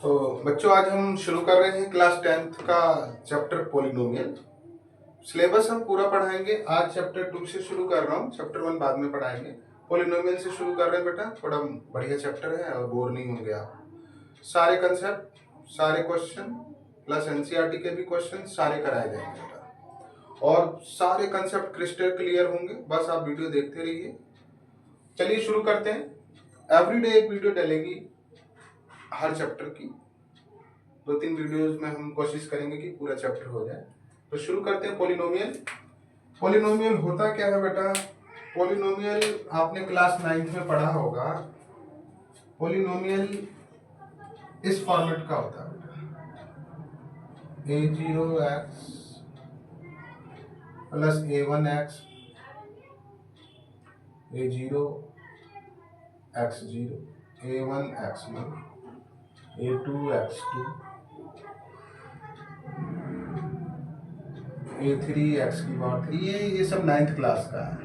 तो बच्चों आज हम शुरू कर रहे हैं क्लास 10th का चैप्टर पॉलिनोमियल। सिलेबस हम पूरा पढ़ाएंगे। आज चैप्टर 2 से शुरू कर रहा हूँ, चैप्टर 1 बाद में पढ़ाएंगे। पॉलिनोमियल से शुरू कर रहे हैं बेटा, थोड़ा बढ़िया चैप्टर है और बोर नहीं होंगे आप। सारे कंसेप्ट, सारे क्वेश्चन प्लस एनसीईआरटी के भी क्वेश्चन सारे कराए जाएंगे बेटा, और सारे कंसेप्ट क्रिस्टल क्लियर होंगे। बस आप वीडियो देखते रहिए। चलिए शुरू करते हैं। एवरीडे एक वीडियो डलेगी हर चैप्टर की। 2-3 वीडियोस में हम कोशिश करेंगे कि पूरा चैप्टर हो जाए। तो शुरू करते हैं पॉलिनोमियल। पॉलिनोमियल होता क्या है बेटा? पॉलिनोमियल आपने क्लास 9th में पढ़ा होगा। पॉलिनोमियल इस फॉर्मेट का होता है बेटा, a0x plus a1x, a0 x0, a1 x1, a2 x2, a3 x की पावर 3। ये सब 9th क्लास का है,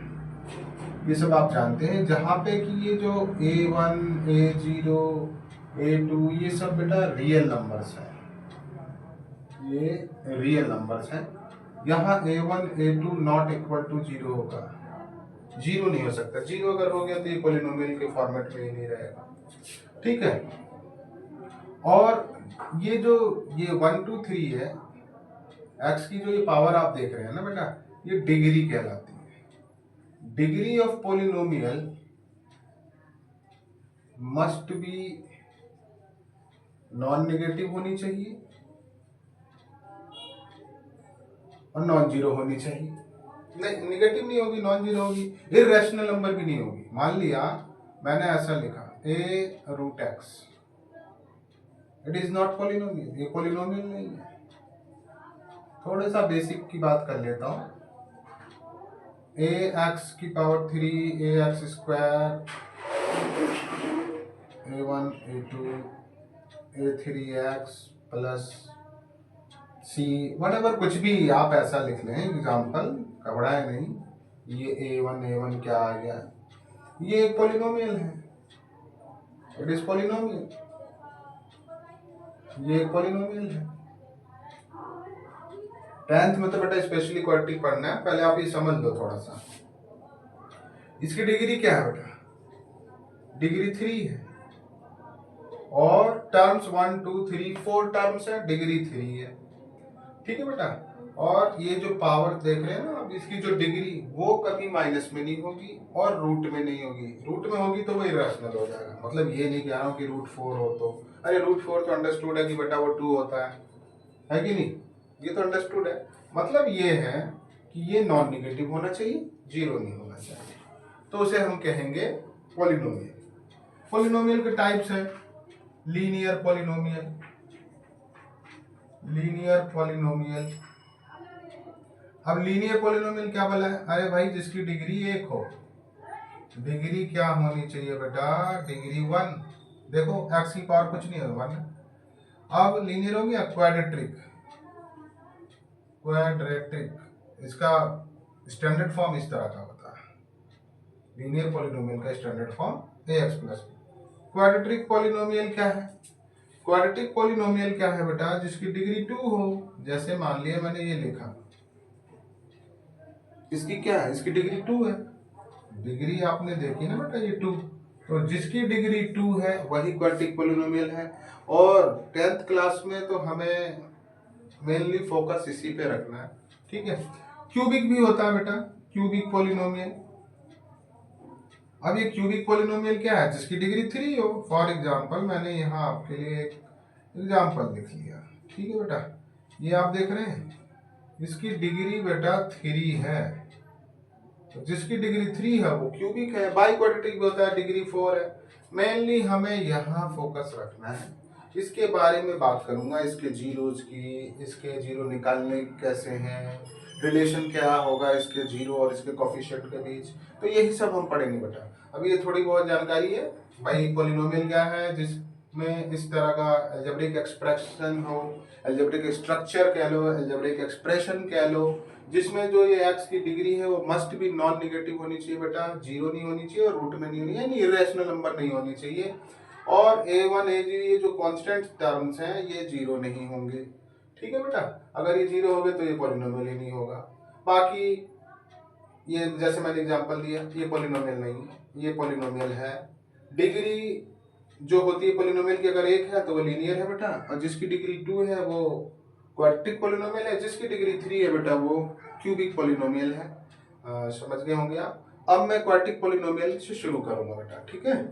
ये सब आप जानते हैं। जहाँ पे कि ये जो a1, a0, a2 ये सब बेटा रियल नंबर्स हैं, ये रियल नंबर्स हैं। यहाँ a1, a2 not equal to 0 होगा, 0 नहीं हो सकता। 0 अगर हो गया तो ये पॉलिनोमियल के फॉर्मेट में ही नहीं रहेगा, ठीक है। और ये जो ये 1 2 3 है, x की जो ये पावर आप देख रहे हैं ना बेटा, ये डिग्री कहलाती है। Degree of polynomial must be non negative होनी चाहिए और नॉन जीरो होनी चाहिए। नहीं, नेगेटिव नहीं होगी, नॉन जीरो होगी, इररेशनल नंबर भी नहीं होगी। मान लिया मैंने ऐसा लिखा a√x, it is not polynomial, ये पॉलिनोमियल नहीं है। थोड़ा सा बेसिक की बात कर लेता हूँ। ax की power 3, ax square, a1, a2, a3x plus c, what कुछ भी आप ऐसा लिख लें, एग्जाम्पल घबराए नहीं। ये a1 क्या आ गया, ये एक पॉलिनोमियल है, इट इज पॉलिनोमियल, ये एक पॉलिनोमियल है। 10th में तो बेटा स्पेशली क्वाड्रेटिक पढ़ना है, पहले आप ये समझ लो थोड़ा सा। इसकी डिग्री क्या है बेटा? डिग्री 3 है, और टर्म्स 1 2 3 4 टर्म्स है, डिग्री 3 है, ठीक है बेटा। और ये जो पावर देख रहे हैं ना आप, इसकी जो डिग्री वो कभी माइनस में नहीं होगी और रूट में नहीं होगी। रूट में होगी तो वो इरेशनल हो जाएगा। मतलब ये नहीं कह रहा हूँ कि √4 हो तो, अरे √4 तो अंडरस्टूड है कि बेटा वो 2 होता है कि नहीं, ये तो अंडरस्टूड है। मतलब ये है कि ये नॉन नेगेटिव होना चाहिए, 0 नहीं होना चाहिए, तो उसे हम कहेंगे पॉलिनोमियल। पॉलिनोमियल के टाइप्स हैं लीनियर पॉलिनोमियल, लीनियर पॉलिनोमियल। अब लीनियर पॉलिनोमियल क्या बोला है? अरे भाई जिसकी डिग्री 1 हो, डिग्री क्या होनी चाहिए बेटा? डिग्री 1। देखो x की पावर कुछ नहीं है, 1। अब लीनियर हो गया क्वाड्रेटिक, क्वाड्रेटिक इसका स्टैंडर्ड फॉर्म इस तरह का होता है। लीनियर पॉलिनोमियल का standard form ax plus. Quadratic polynomial क्या है? क्वाड्रेटिक पॉलिनोमियल क्या है बेटा? जिसकी डिग्री 2 हो। जैसे मान लिया मैंने ये लिखा, इसकी क्या है? इसकी डिग्री 2 है। डिग्री आपने देखी ना बेटा, ये 2, तो जिसकी डिग्री 2 है वही क्वाड्रेटिक पॉलिनोमियल है। और 10th क्लास में तो हमें मेनली फोकस इसी पे रखना है, ठीक है। क्यूबिक भी होता है बेटा, क्यूबिक पॉलिनोमियल। अब ये क्यूबिक पॉलिनोमियल क्या है? जिसकी डिग्री 3 हो। फॉर एग्जांपल मैंने यहाँ आपके लिए एक एग्जांपल लिख लिया, ठीक है बेटा। ये आप देख रहे हैं, इसकी डिग्री बेटा 3 है, तो जिसकी डिग्री 3 है वो क्यूबिक है। बाई क्वाड्रेटिक भी होता है, डिग्री 4 है। मेनली हमें यहाँ फोकस रखना है। इसके बारे में बात करूंगा, इसके जीरोज की, इसके जीरो निकालने कैसे हैं, रिलेशन क्या होगा इसके जीरो और इसके कोफिशिएंट के बीच, तो यही सब हम पढ़ेंगे बेटा। अभी ये थोड़ी बहुत जानकारी है भाई। पॉलिनोमियल क्या है? जिसमें इस तरह का अलजेब्रिक एक्सप्रेशन हो, अलजेब्रिक स्ट्रक्चर कह लो, अलजेब्रिक एक्सप्रेशन कह लो, जिसमें जो ये x की डिग्री है वो मस्ट भी नॉन नेगेटिव होनी चाहिए बेटा, 0 नहीं होनी चाहिए और रूट में नहीं होनी, यानी इरेशनल नंबर नहीं होनी चाहिए। और A1 A0 ये जो कांस्टेंट टर्म्स हैं ये जीरो नहीं होंगे। ठीक है बेटा, अगर ये जीरो हो गए तो ये पॉलिनोमियल ही नहीं होगा। बाकी ये जैसे मैंने एग्जांपल दिया, ये पॉलिनोमियल नहीं है, ये पॉलिनोमियल है। डिग्री जो होती है पॉलिनोमियल की अगर एक है तो वो लीनियर है बेटा, और जिसकी डिग्री 2 है वो क्वाड्रेटिक पॉलिनोमियल है, जिसकी डिग्री 3 है बेटा वो क्यूबिक पॉलिनोमियल है। समझ गए होंगे आप। अब मैं क्वाड्रेटिक पॉलिनोमियल से शुरू करूंगा बेटा, ठीक है।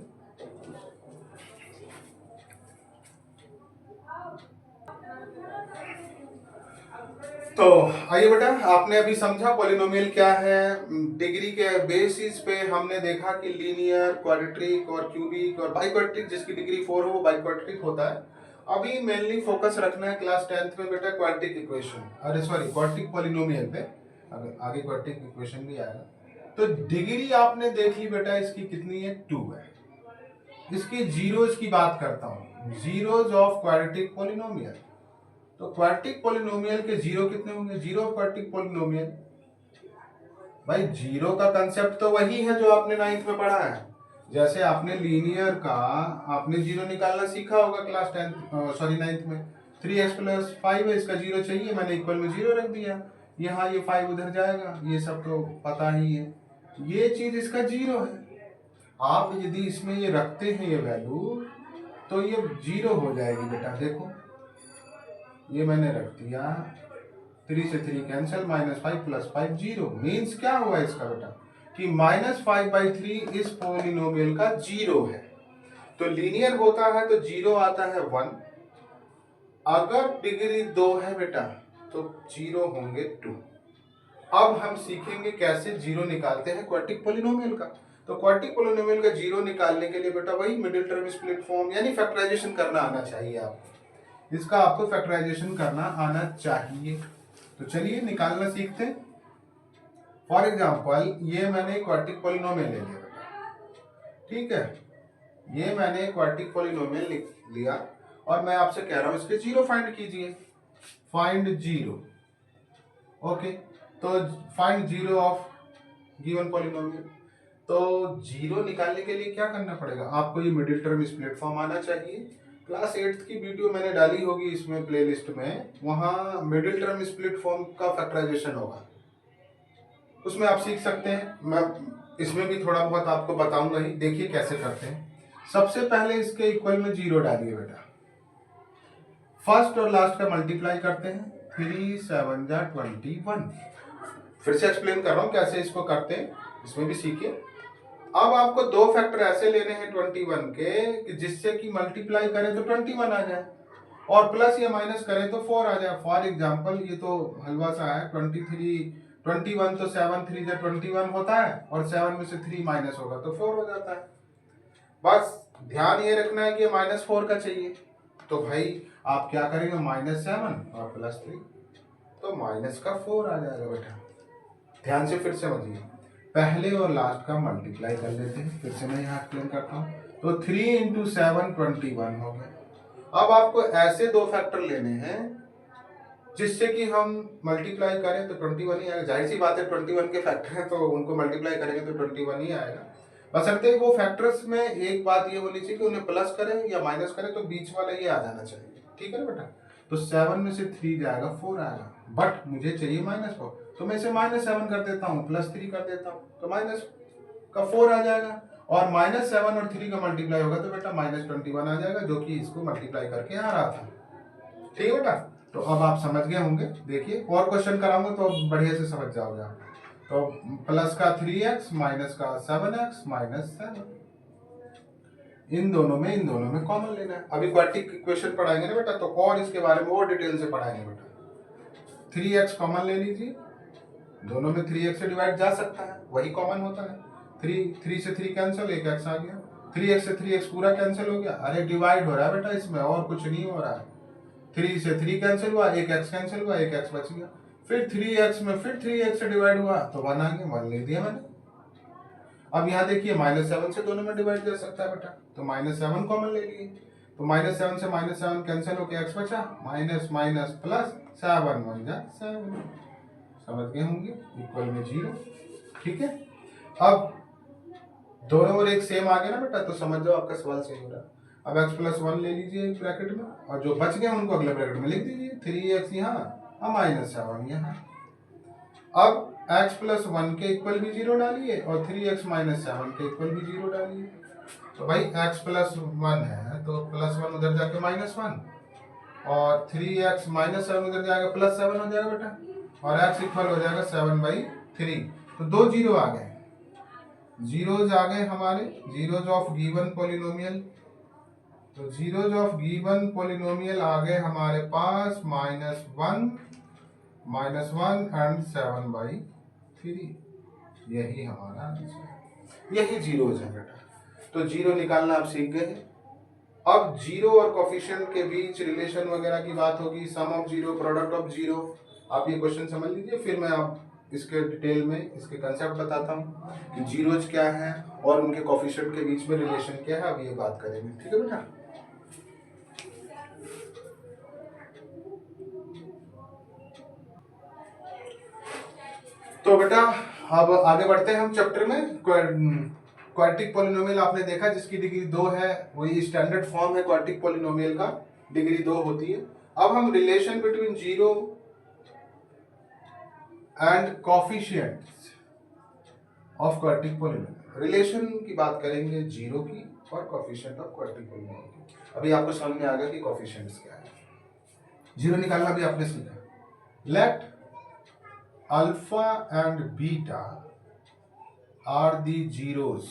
तो आइए बेटा, आपने अभी समझा पॉलिनोमियल क्या है। डिग्री के बेसिस पे हमने देखा कि लीनियर, क्वाड्रेटिक और क्यूबिक और बाइक्वाड्रेटिक, जिसकी डिग्री 4 हो वो बाइक्वाड्रेटिक होता है। अभी मेनली फोकस रखना है क्लास 10th में बेटा क्वाड्रेटिक इक्वेशन, अरे सॉरी क्वाड्रेटिक पॉलिनोमियल पे, अगर आगे क्वाड्रेटिक इक्वेशन भी आएगा। तो डिग्री आपने देख ली बेटा, इसकी कितनी है, 2 है। इसकी जीरोज की बात करता हूँ, जीरोज ऑफ क्वाड्रेटिक पॉलिनोमियल। तो क्वाड्रेटिक पॉलिनोमियल के जीरो कितने होंगे, जीरो ऑफ क्वाड्रेटिक पॉलिनोमियल, भाई जीरो का कंसेप्ट तो वही है जो आपने 9th में पढ़ा है। जैसे आपने लीनियर का आपने जीरो निकालना सीखा होगा क्लास 9th में। 3x + 5 है, इसका जीरो चाहिए, मैंने इक्वल में जीरो रख दिया, यहाँ ये 5 उधर जाएगा, ये सब तो पता ही है। ये चीज इसका जीरो है। आप यदि इसमें ये रखते हैं ये वैल्यू, तो ये जीरो हो जाएगी बेटा। देखो ये मैंने रख दिया, 3 से 3 कैंसिल, -5 + 5 जीरो। मीन्स क्या हुआ इसका बेटा कि -5/3 इस पॉलिनोमियल का जीरो है। तो लीनियर होता है तो जीरो आता है 1। अगर डिग्री 2 है बेटा तो जीरो होंगे 2। अब हम सीखेंगे कैसे जीरो निकालते हैं क्वाड्रेटिक पॉलिनोमियल का। तो क्वाड्रेटिक पॉलिनोमियल का जीरो निकालने के लिए बेटा वही मिडिल टर्म स्प्लिट फॉर्म यानी फैक्टराइजेशन करना आना चाहिए आपको। इसका आपको फैक्टराइजेशन करना आना चाहिए। तो चलिए निकालना सीखते हैं। फॉर एग्जाम्पल ये मैंने क्वाड्रेटिक पॉलिनोमियल ले लिया बेटा, ठीक है, ये मैंने क्वाड्रेटिक पॉलिनोमियल लिया और मैं आपसे कह रहा हूं इसके जीरो फाइंड कीजिए। Find zero, okay. तो find zero of given polynomial. तो जीरो निकालने के लिए क्या करना पड़ेगा, आपको ये मिडिल टर्म स्प्लिट फॉर्म आना चाहिए। क्लास 8th की वीडियो मैंने डाली होगी इसमें प्लेलिस्ट में, वहां मिडिल टर्म स्प्लिट फॉर्म का फैक्टराइजेशन होगा, उसमें आप सीख सकते हैं। मैं इसमें भी थोड़ा बहुत आपको बताऊंगा ही, देखिए कैसे करते हैं। सबसे पहले इसके इक्वल में जीरो डालिए बेटा, फर्स्ट और लास्ट का मल्टीप्लाई करते हैं, 3 7 जा 21। फिर से एक्सप्लेन कर रहा हूं कैसे इसको करते हैं, इसमें भी सीखिए। अब आपको दो फैक्टर ऐसे लेने हैं 21 के कि जिससे कि मल्टीप्लाई करें तो 21 आ जाए और प्लस या माइनस करें तो 4 आ जाए। फॉर एग्जांपल ये तो हलवा सा है, 21 तो 7 3 जा 21 होता है और 7 में से 3 माइनस होगा तो 4 हो जाता है। बस ध्यान ये रखना है कि -4 का चाहिए, तो भाई आप क्या करेंगे, -7 और +3, तो माइनस का 4 आ जाएगा बेटा। ध्यान से फिर समझिए, पहले और लास्ट का मल्टीप्लाई कर लेते हैं। फिर से मैं यहाँ एक्सप्लेन करता हूँ। तो 3 × 7 21 हो गया। अब आपको ऐसे दो फैक्टर लेने हैं जिससे कि हम मल्टीप्लाई करें तो 21 ही आएगा। जाहिर सी बात है 21 के फैक्टर हैं तो उनको मल्टीप्लाई करेंगे तो 21 ही आएगा। बशर्ते वो फैक्टर्स में एक बात ये होनी चाहिए कि उन्हें प्लस करें या माइनस करें तो बीच वाला ये आ जाना चाहिए, ठीक है ना बेटा। तो 7 में से 3 जाएगा 4 आएगा, बट मुझे चाहिए -4, तो मैं इसे -7 कर देता हूँ, +3 कर देता हूँ, तो -4 आ जाएगा। और -7 और 3 का मल्टीप्लाई होगा तो बेटा -21 आ जाएगा, जो कि इसको मल्टीप्लाई करके आ रहा था। ठीक है बेटा, तो अब आप समझ गए होंगे। देखिए और क्वेश्चन कराऊंगा तो बढ़िया से समझ जाओगे आप। तो प्लस का 3x माइनस का 7x -7, इन दोनों में कॉमन लेना है। अभी क्वाड्रेटिक इक्वेशन पढ़ाएंगे ना बेटा, तो और इसके बारे में और डिटेल से पढ़ाएंगे बेटा। 3x कॉमन ले लीजिए, दोनों में 3x से डिवाइड जा सकता है, वही कॉमन होता है। 3 से 3 कैंसिल, एक x आ गया। 3x से 3x पूरा कैंसिल हो गया, अरे डिवाइड हो रहा है बेटा इसमें, और कुछ नहीं हो रहा है। 3 से 3 कैंसिल हुआ, एक x कैंसिल हुआ, एक x बच गया। फिर 3x में फिर 3x से डिवाइड हुआ तो 1 आ गया, 1 ले दिया मैंने। अब यहाँ देखिए -7 से दोनों में डिवाइड कर सकता है बेटा, तो -7 कॉमन ले लिए, तो -7 से -7 कैंसिल होकर x बचा, माइनस माइनस प्लस 7 1 जा 7, समझ गए होंगे, इक्वल में 0। ठीक है, अब दोनों और एक सेम आ गया ना बेटा, तो समझ जाओ आपका सवाल सही हो रहा है। अब x+1 ले लीजिए ब्रैकेट में, और जो बच गए उनको अगले ब्रैकेट में लिख दीजिए, 3x यहाँ और -7 यहाँ। अब x+1 के इक्वल भी 0 डालिए और 3x - 7 के इक्वल भी 0 डालिए। तो भाई x+1 है तो +1 उधर जाके -1, और 3x - 7 उधर जाएगा +7 हो जाएगा बेटा, और x इक्वल हो जाएगा 7/3। तो 2 जीरो आ गए, जीरोज आ गए हमारे, जीरोज ऑफ गिवन पॉलिनोमियल। तो जीरोज ऑफ गिवन पॉलिनोमियल आ गए हमारे पास -1 एंड 7/3। यही हमारा आंसर, यही जीरोज है बेटा। तो जीरो निकालना आप सीख गए। अब जीरो और कोफिशिएंट के बीच रिलेशन वगैरह की बात होगी, sum of zero, product of zero. आप ये क्वेश्चन समझ लीजिए, फिर मैं आप इसके डिटेल में इसके कंसेप्ट बताता हूँ कि जीरोज क्या है और उनके कोफिशिएंट के बीच में रिलेशन क्या है। अब ये बात करेंगे, ठीक है बेटा। तो बेटा अब आगे बढ़ते हैं हम चैप्टर में। क्वाड्रेटिक पॉलिनोमियल आपने देखा जिसकी डिग्री 2 है, वही स्टैंडर्ड फॉर्म है क्वाड्रेटिक पॉलिनोमियल का, डिग्री 2 होती है। अब हम relation between zero and coefficients of quadratic polynomial, relation की बात करेंगे जीरो की और कोफिशिएंट ऑफ क्वाड्रेटिक पॉलिनोमियल की। अभी आपको समझ में आ गया कि कोफिशिएंट्स क्या है। जीरो निकालना भी आपने सीखा। Let alpha and beta are the zeros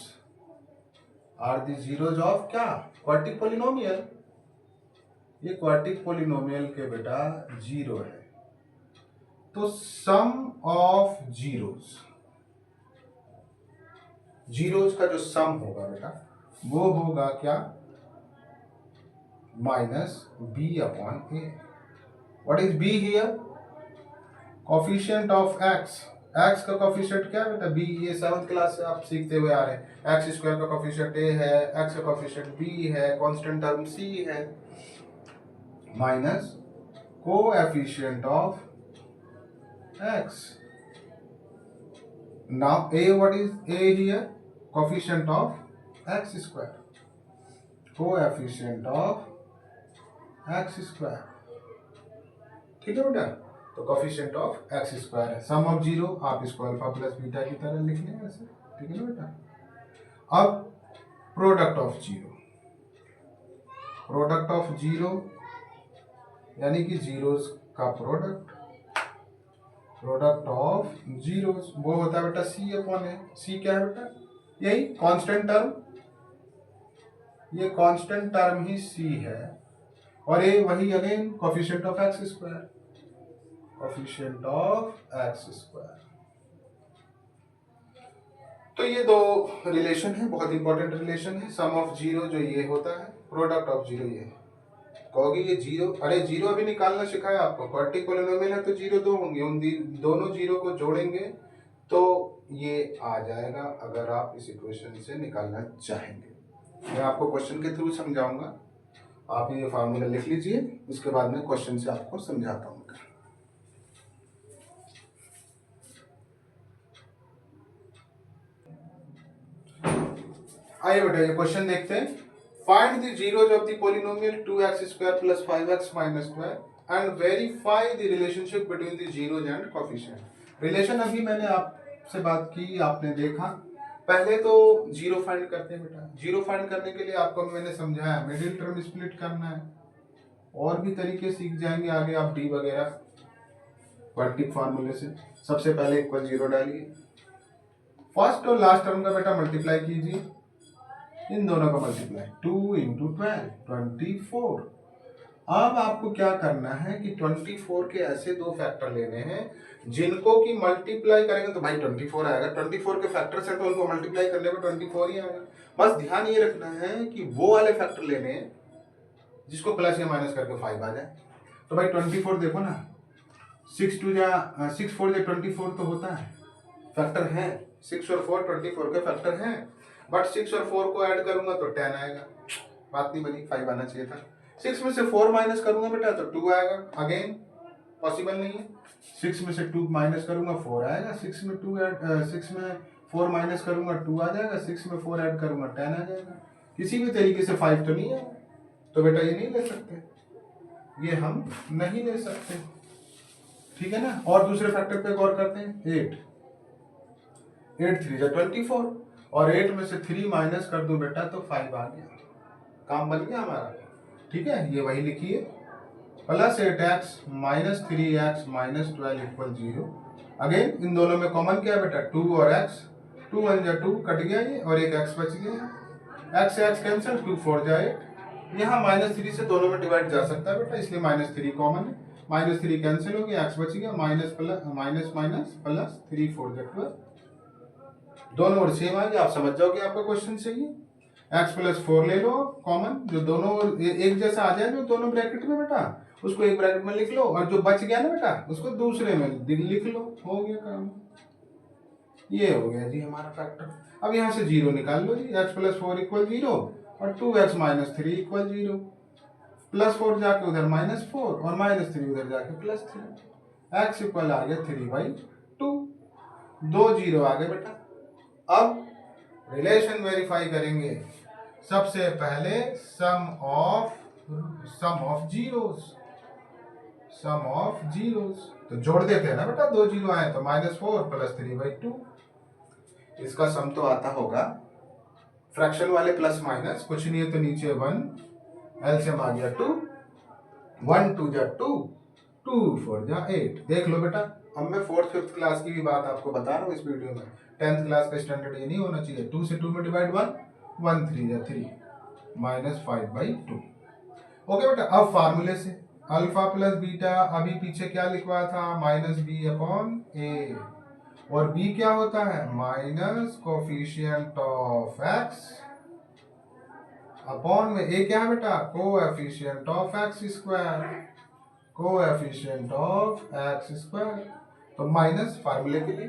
of क्या, क्वाड्रेटिक पॉलिनोमियल। ये क्वाड्रेटिक पॉलिनोमियल के बेटा जीरो है। तो सम ऑफ जीरोज का जो सम होगा बेटा वो होगा क्या, -b/a। What is b here, coefficient of x का कोफिशिएंट क्या है बेटा, b। ये 7th क्लास से आप सीखते हुए आ रहे हैं। x स्क्वायर का कोफिशिएंट a है, x का कोफिशिएंट b है, कांस्टेंट टर्म c है, minus coefficient of x। Now a, what is a here, coefficient of x square, coefficient of x square, ठीक है बेटा। तो कोफिशिएंट ऑफ x स्क्वायर है। सम ऑफ जीरो आप इसको अल्फा प्लस बीटा की तरह लिख लें ऐसे, ठीक है ना बेटा। अब प्रोडक्ट ऑफ जीरो यानी कि जीरोस का प्रोडक्ट ऑफ जीरोस वो होता है बेटा c/a। c क्या है बेटा, यही कांस्टेंट टर्म, ये कांस्टेंट टर्म ही c है, और ये वही again coefficient of x square, coefficient of x square. तो ये दो रिलेशन है, बहुत इंपॉर्टेंट रिलेशन है। सम ऑफ जीरो जो ये होता है, प्रोडक्ट ऑफ जीरो ये कहोगे ये जीरो, अरे जीरो अभी निकालना सिखाया आपको, क्वाड्रेटिक पॉलिनोमियल है तो जीरो दो होंगे, उन दोनों जीरो को जोड़ेंगे तो ये आ जाएगा, अगर आप इस इक्वेशन से निकालना चाहेंगे। मैं आपको क्वेश्चन के थ्रू समझाऊंगा, आप ये फार्मूला लिख लीजिए, उसके बाद में क्वेश्चन से आपको समझाता हूँ। आइए बेटा ये क्वेश्चन देखते हैं। Find the zeros of the polynomial 2x² + 5x - 12 and verify the relationship between the zeros and coefficient. Relation अभी मैंने आपसे बात की, आपने देखा। पहले तो जीरो फाइंड करते हैं बेटा। जीरो फाइंड करने के लिए आपको मैंने समझाया मिडिल टर्म स्प्लिट करना है, और भी तरीके सीख जाएंगे आगे आप, डी वगैरह क्वाड्रेटिक फार्मूले से। सबसे पहले इक्वल जीरो डालिए, फर्स्ट और लास्ट टर्म का बेटा मल्टीप्लाई कीजिए, इन दोनों का मल्टीप्लाई 2 × 12 24। अब आपको क्या करना है कि 24 के ऐसे दो फैक्टर लेने हैं जिनको कि मल्टीप्लाई करेंगे तो भाई 24 आएगा। 24 के फैक्टर्स हैं तो उनको मल्टीप्लाई करने पर 24 ही आएगा। बस ध्यान ये रखना है कि वो वाले फैक्टर लेने हैं जिसको प्लस या माइनस करके 5 आ जाए। तो भाई 24 देखो ना, 6 4 24 तो होता है, फैक्टर है। 6 और 4 24 के फैक्टर हैं, बट 6 और 4 को ऐड करूंगा तो 10 आएगा, बात नहीं बनी, 5 आना चाहिए था। 6 में से 4 माइनस करूंगा बेटा तो 2 आएगा, अगेन पॉसिबल नहीं है। 6 में से 2 माइनस करूंगा 4 आएगा, 6 में 4 माइनस करूंगा 2 आ जाएगा, 6 में 4 ऐड करूंगा 10 आ जाएगा। किसी भी तरीके से 5 तो नहीं है, तो बेटा ये नहीं ले सकते, ये हम नहीं ले सकते, ठीक है ना। और दूसरे फैक्टर पे गौर करते हैं, 8 3 जा 24, और 8 में से 3 माइनस कर दूं बेटा तो 5 आ गया, काम बन गया हमारा, ठीक है। ये वही लिखिए, plus 8x minus 3x minus 12 equal 0। Again in दोनों में कॉमन क्या है बेटा, 2 और x, 2 1 जा 2 कट गया ये, और एक x बच गया, x से x कैंसिल, 2 4 जा 8। यहाँ -3 से दोनों में डिवाइड जा सकता है बेटा, इसलिए -3 कॉमन है, -3 कैंसिल हो गया, x बच गया, minus plus minus minus plus 3 4 जा 12, दोनों ओर सेम आ गया। आप समझ जाओगे आपका क्वेश्चन सही है। x प्लस 4 ले लो कॉमन, जो दोनों एक जैसा आ जाए जो दोनों ब्रैकेट में बेटा, उसको एक ब्रैकेट में लिख लो, और जो बच गया ना बेटा उसको दूसरे में लिख लो, हो गया काम। ये हो गया जी हमारा फैक्टर। अब यहाँ से 0 निकाल लो जी, x प्लस 4 इक्वल 0 और 2x माइनस 3 इक्वल 0, +4 जाके उधर -4 और -3 उधर जाके +3, x इक्वल आ गया 3/2, 2 0 आ गए बेटा। अब रिलेशन वेरीफाई करेंगे, सबसे पहले सम ऑफ जीरोस, तो जोड़ देते हैं ना बेटा, 2 0 आए तो -4 + 3/2, इसका सम तो आता होगा, फ्रैक्शन वाले प्लस माइनस कुछ नहीं है तो नीचे 1, एलसीएम आ गया 2, 1 2 जा 2, 2 4 जा 8। देख लो बेटा, अब मैं 4th 5th क्लास की भी बात आपको बता रहा हूँ इस वीडियो में, 10th क्लास का स्टैंडर्ड ये नहीं होना चाहिए। 2 से 2 में डिवाइड 1, 1 3 जा 3, -5/2। ओके बेटा, अब फार्मूले से अल्फा प्लस बीटा, अभी पीछे क्या लिखवा था, -b/a, और b क्या होता है, minus coefficient of x upon में a क्या है बेटा, coefficient of x square, coefficient of x square, तो माइनस फार्मूले के लिए,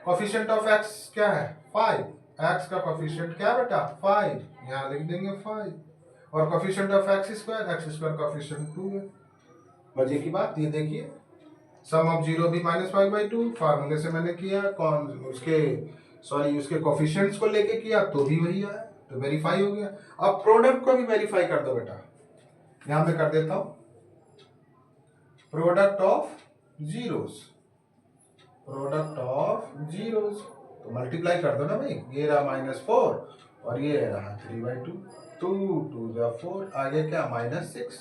कोफिशिएंट ऑफ x क्या है 5, x का कोफिशिएंट क्या बेटा 5, यहाँ लिख देंगे 5, और coefficient of x square coefficient 2 है। मजे की बात, ये देखिए सम ऑफ 0 भी -5/2, फार्मूले से मैंने किया, कौन उसके कोफिशिएंट्स को लेके किया तो भी वही आया, तो वेरीफाई हो गया। अब प्रोडक्ट को भी वेरीफाई कर दो बेटा, यहां पे कर देता हूं, प्रोडक्ट ऑफ जीरोस, तो मल्टीप्लाई कर दो ना भाई, ये रहा -4 और ये रहा 3/2, 2 2 जा 4, आगे क्या -6,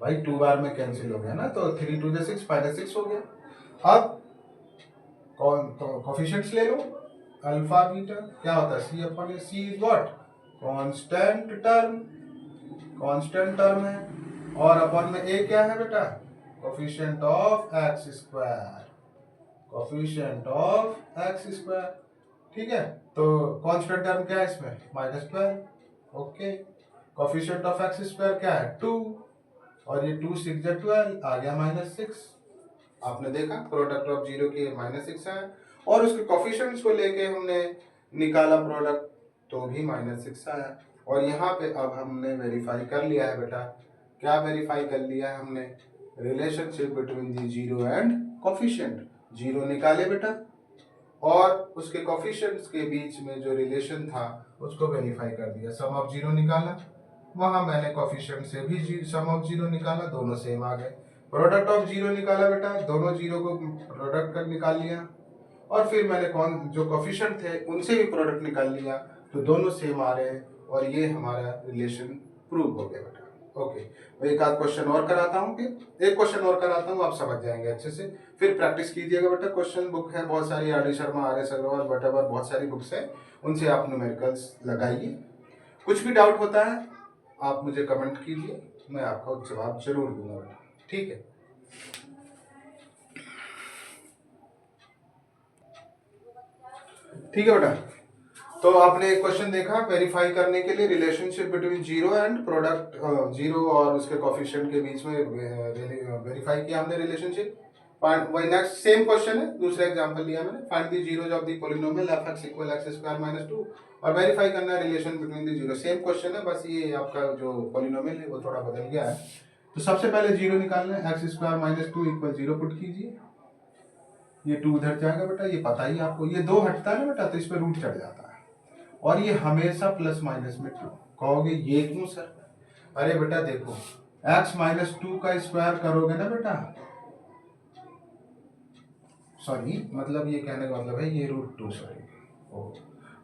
भाई 2 बार में कैंसिल हो गया ना, तो 3 2 जा 6, -6 हो गया। अब कोफिशिएंट्स ले लो, अल्फा बीटा क्या होता है, c/a, is what, constant term है, और अपन में a क्या है बेटा, कोफिशिएंट ऑफ x स्क्वायर, ठीक है। तो कांस्टेंट टर्म क्या है इसमें, -12, okay. Coefficient of x square क्या है 2, और ये 2 6 जा 12 आ गया -6। आपने देखा प्रोडक्ट ऑफ 0 के -6 है, और उसके कोफिशिएंट्स को लेके हमने निकाला प्रोडक्ट तो भी -6 आया। और यहाँ पे अब हमने वेरीफाई कर लिया है बेटा, क्या वेरीफाई कर लिया है हमने, relationship between the 0 and coefficient, 0 निकाले बेटा, और उसके कोफिशिएंट्स के बीच में जो रिलेशन था उसको वेरीफाई कर दिया, सम ऑफ 0 निकाला, वहां मैंने कोफिशिएंट से भी सम ऑफ 0 निकाला, दोनों सेम आ गए। प्रोडक्ट ऑफ 0 निकाला बेटा, दोनों 0 को प्रोडक्ट कर निकाल लिया, और फिर मैंने जो कोफिशिएंट थे उनसे भी प्रोडक्ट निकाल लिया, तो दोनों सेम आ रहे हैं, और ये हमारा रिलेशन प्रूव हो गया बेटा। ओके, एक आध क्वेश्चन और कराता हूँ, फिर एक क्वेश्चन और कराता हूँ, आप समझ जाएंगे अच्छे से, फिर प्रैक्टिस कीजिएगा बेटा। क्वेश्चन बुक है बहुत सारी, R D Sharma, R S Agarwal, whatever, बहुत सारी बुक्स है, उनसे आप न्यूमेरिकल्स लगाइए। कुछ भी डाउट होता है आप मुझे कमेंट कीजिए, मैं आपका जवाब जरूर दूंगा बेटा, ठीक है। ठीक है बेटा, तो आपने एक क्वेश्चन देखा, वेरीफाई करने के लिए रिलेशनशिप बिटवीन 0 एंड प्रोडक्ट, 0 और उसके कोफिशिएंट के बीच में वेरीफाई किया हमने रिलेशनशिप। वही नेक्स्ट सेम क्वेश्चन है, दूसरा एग्जांपल लिया मैंने, find the zeros of the polynomial f(x = x² - 2) और वेरीफाई करना है relation between the zero. Same question है, बस ये आपका जो पॉलिनोमियल है वो थोड़ा बदल गया है। तो सबसे पहले 0 निकालना है, x² - 2 = 0 पुट कीजिए, ये 2 उधर जाएगा बेटा, ये पता ही आपको, ये 2 हटता है ना बेटा तो इस पर रूट चढ़ जाता है, और ये हमेशा प्लस माइनस में 2। कहोगे ये क्यों सर, अरे बेटा देखो, x माइनस 2 का स्क्वायर करोगे ना बेटा, सॉरी मतलब ये कहने का मतलब है ये √2, सॉरी।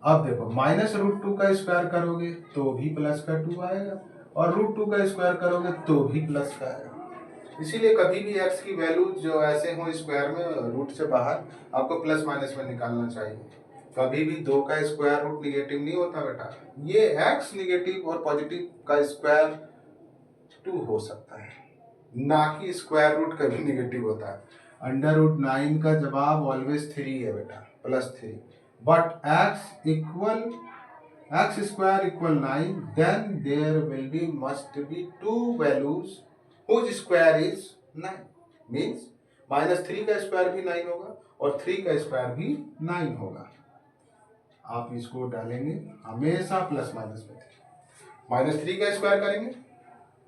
अब देखो माइनस √2 का स्क्वायर करोगे तो भी प्लस का 2 आएगा, और √2 का स्क्वायर करोगे तो भी प्लस का आएगा। इसीलिए कभी भी x की वैल्यू जो ऐसे हो स्क्वायर में रूट से बाहर, आपको प्लस माइनस में निकालना चाहिए। कभी भी 2 का स्क्वायर रूट निगेटिव नहीं होता बेटा। ये x निगेटिव और पॉजिटिव का स्क्वायर 2 हो सकता है, ना कि स्क्वायर रूट कभी निगेटिव होता है। √9 का जवाब ऑलवेज 3 है बेटा, +3। But x square equal 9, then there will be must be two values whose square is 9, means -3 का स्क्वायर भी 9 होगा और 3 का स्क्वायर भी 9 होगा। आप इसको डालेंगे हमेशा प्लस माइनस में। -3 का स्क्वायर करेंगे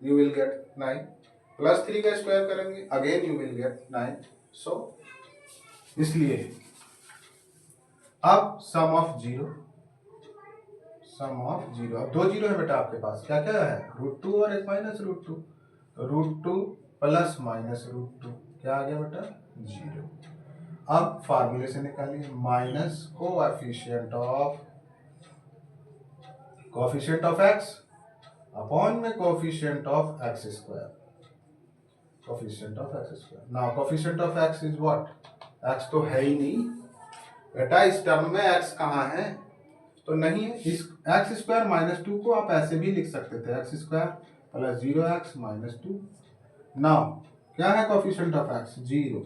यू विल गेट 9, +3 का स्क्वायर करेंगे अगेन यू विल गेट 9। सो इसलिए अब सम ऑफ 0, अब 2 जीरो है बेटा आपके पास, क्या क्या है, √2 और एक माइनस √2, तो √2 प्लस माइनस √2 क्या आ गया बेटा, 0। अब फार्मूले से निकालिए, minus coefficient of x upon में coefficient of x square, now coefficient of x is what, x तो है ही नहीं बेटा, इस टर्म में x कहाँ है, तो नहीं है। इस x स्क्वायर -2 को आप ऐसे भी लिख सकते थे, x square plus 0x -2। Now क्या है कोएफिशिएंट ऑफ x, 0,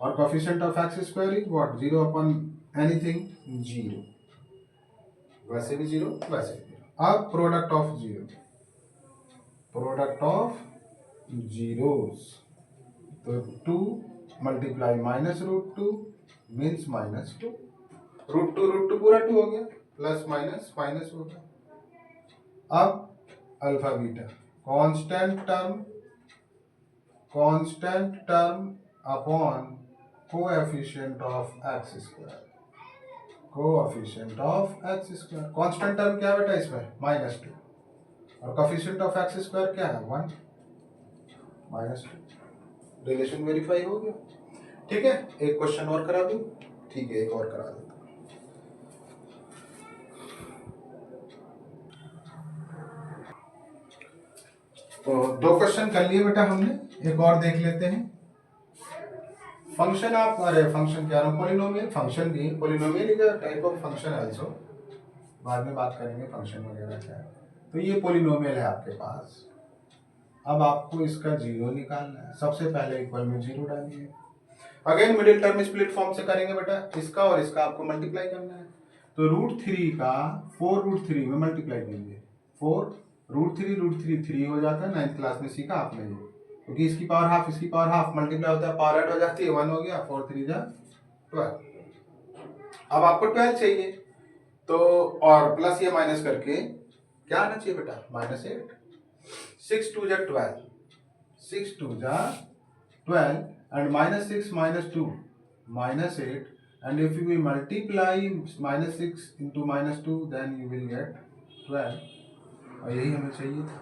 और coefficient of x square is what, 0 upon anything 0, वैसे भी 0 वैसे भी 0। अब प्रोडक्ट ऑफ जीरोस, तो 2 मल्टीप्लाई -√2 मीन्स -2, √2 पूरा 2 हो गया, प्लस माइनस माइनस हो गया। अब alpha beta constant term upon coefficient of x square, constant term क्या बेटा इसमें, -2, और कोएफिशिएंट ऑफ x स्क्वायर क्या है, 1, -2। रिलेशन वेरीफाई हो गया। ठीक है, एक क्वेश्चन और करा दूं, ठीक है एक और करा देता हूं। तो 2 क्वेश्चन कर लिए बेटा हमने, एक और देख लेते हैं। फंक्शन आप, अरे फंक्शन क्या रहा, पॉलिनोमियल फंक्शन भी, polynomial is a type of function also, बाद में बात करेंगे फंक्शन वगैरह क्या है। तो ये पॉलिनोमियल है आपके पास, अब आपको इसका 0 निकालना है। सबसे पहले इक्वल में 0 डालिए, again middle term split form से करेंगे बेटा, इसका और इसका आपको मल्टीप्लाई करना है। तो √3 का 4√3 में मल्टीप्लाई कीजिए, 4√3 3 हो जाता है, 9th क्लास में सीखा आपने ये, क्योंकि इसकी पावर हाफ इसकी पावर हाफ मल्टीप्लाई होता है, पावर ऐड हो जाती है, 1 हो गया, 4 3 जा 12। अब आपको 12 चाहिए, तो और प्लस या माइनस करके क्या आना चाहिए बेटा, -8, 6 2 जा 12, 6 2 जा 12, and -6 -2 -8, and if you will multiply -6 into -2 then you will get 12, और यही हमें चाहिए था।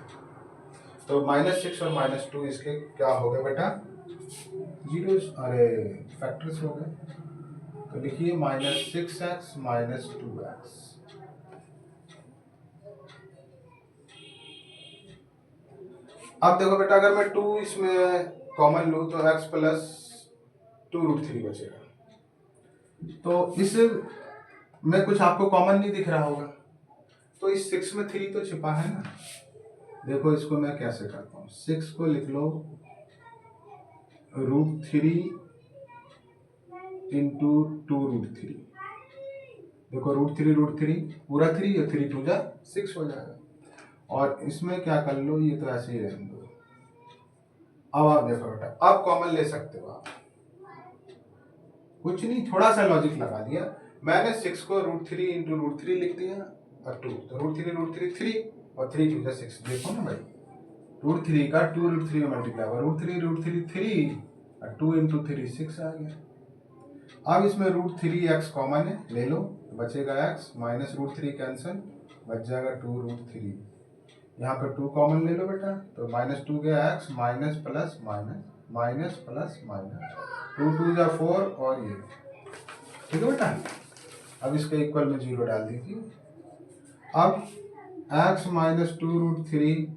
तो -6 और -2 इसके क्या हो गए बेटा, जीरो, अरे फैक्टर्स हो गए। तो लिखिए -6x -2x, अब देखो बेटा अगर मैं 2 इसमें कॉमन लूँ तो x प्लस 2√3 बचेगा। तो इस में कुछ आपको कॉमन नहीं दिख रहा होगा, तो इस 6 में 3 तो छिपा है ना। देखो इसको मैं कैसे करता हूँ, 6 को लिख लो √3 इंटू 2√3। देखो √3 पूरा 3 और 3 2 जा 6 हो जाएगा, और इसमें क्या कर लो, ये तो ऐसे ही रहने दो। अब आप देखो बेटा, अब कॉमन ले सकते हो आप, कुछ नहीं, थोड़ा सा लॉजिक लगा दिया मैंने, 6 को √3 इंटू √3 लिख दिया और 2, तो √3 3 और 3 2 जा 6। देखो ना भाई, √3 का 2√3 में मल्टीप्लाई हुआ, √3 3 और 2 इंटू 3 6 आ गया। अब इसमें √3x कॉमन है, ले लो, बचेगा x, माइनस √3 कैंसिल, बच जाएगा 2√3, यहाँ पे 2 कॉमन ले लो बेटा, तो -2 गया x, minus plus minus, minus plus minus, 2 2 जा 4 और ये, ठीक है बेटा। अब इसके इक्वल में 0 डाल दीजिए। अब x माइनस 2√3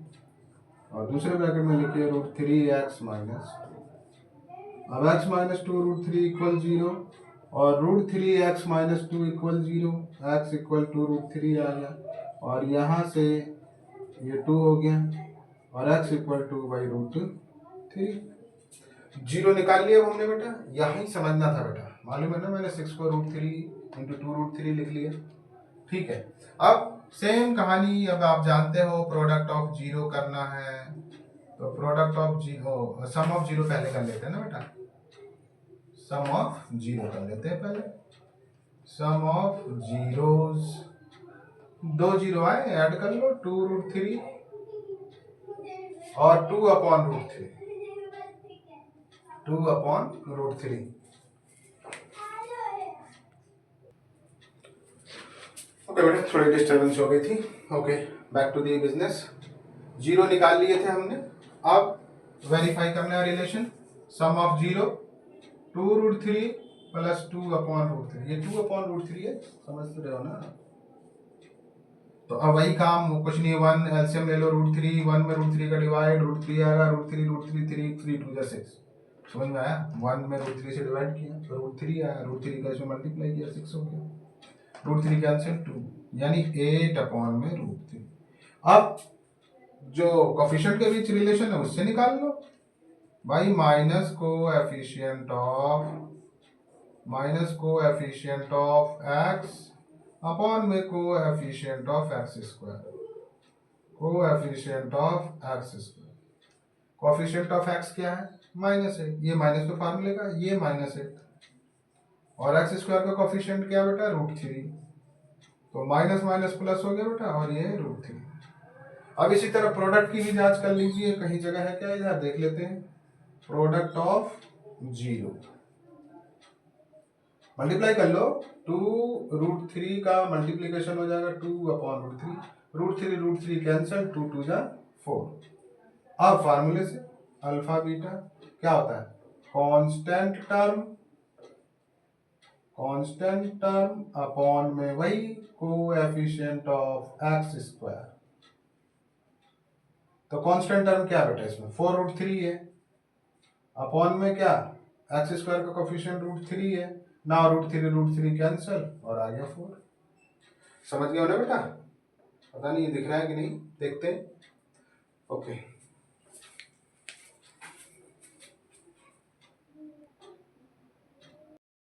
और दूसरे ब्रैकेट में लिखिए √3x माइनस, अब x माइनस 2√3 इक्वल 0 और √3x minus 2 equal 0, x equal to √3 आ गया और यहाँ से ये 2 हो गया और x इक्वल टू बाई √3। 0 निकाल लिया अब हमने बेटा, यही समझना था बेटा, मालूम है ना, मैंने 6 को √3 इंटू 2√3 लिख लिया, ठीक है। अब सेम कहानी, अब आप जानते हो प्रोडक्ट ऑफ जीरो करना है, तो product of zero, sum of zero पहले कर लेते हैं ना बेटा, सम ऑफ जीरो कर लेते हैं पहले। सम ऑफ जीरोस, 2 जीरो आए, ऐड कर लो, 2√3 और 2 अपॉन √3, 2 अपॉन √3। ओके बेटा, थोड़ी डिस्टर्बेंस हो गई थी। Okay, back to the business. Zero निकाल लिए थे हमने, अब वेरीफाई करना है relation, sum of zero 2√3 plus 2 upon √3, ये 2 अपॉन √3 है, समझ रहे हो ना। तो अब वही काम, कुछ नहीं, 1 एलसीएम ले लो, √3, 1 में √3 का डिवाइड, √3 आएगा, √3 √3 3 2 जा 6, समझ में आया। 1 में √3 से डिवाइड किया तो √3 आया, √3 का इसमें मल्टीप्लाई किया, 6 हो गया, √3 कैंसिल 2, यानी 8 अपॉन में √3। अब जो कोफिशिएंट के बीच रिलेशन है उससे निकाल लो भाई, minus coefficient of x upon में coefficient of x square, coefficient of x square, coefficient of x क्या है, माइनस है, ये माइनस तो फार्मूले का, ये माइनस है, और x स्क्वायर का कोएफिशिएंट क्या बेटा, √3, तो माइनस माइनस प्लस हो गया बेटा, और ये √3। अब इसी तरह प्रोडक्ट की भी जांच कर लीजिए, कहीं जगह है क्या, इधर देख लेते हैं। प्रोडक्ट ऑफ जीरो, मल्टीप्लाई कर लो, 2√3 का मल्टीप्लीकेशन हो जाएगा 2 अपॉन √3 कैंसल, 2 2 जा 4। अब फार्मूले से अल्फा बीटा क्या होता है, कांस्टेंट टर्म अपॉन में वही कोएफिशिएंट ऑफ x स्क्वायर। तो कांस्टेंट टर्म क्या बेटा, इसमें 4√3 है, अपॉन में क्या, x स्क्वायर का कोएफिशिएंट √3 है ना, √3 कैंसल और आ गया 4। समझ गए हो ना बेटा, पता नहीं दिख रहा है कि नहीं, देखते हैं। ओके।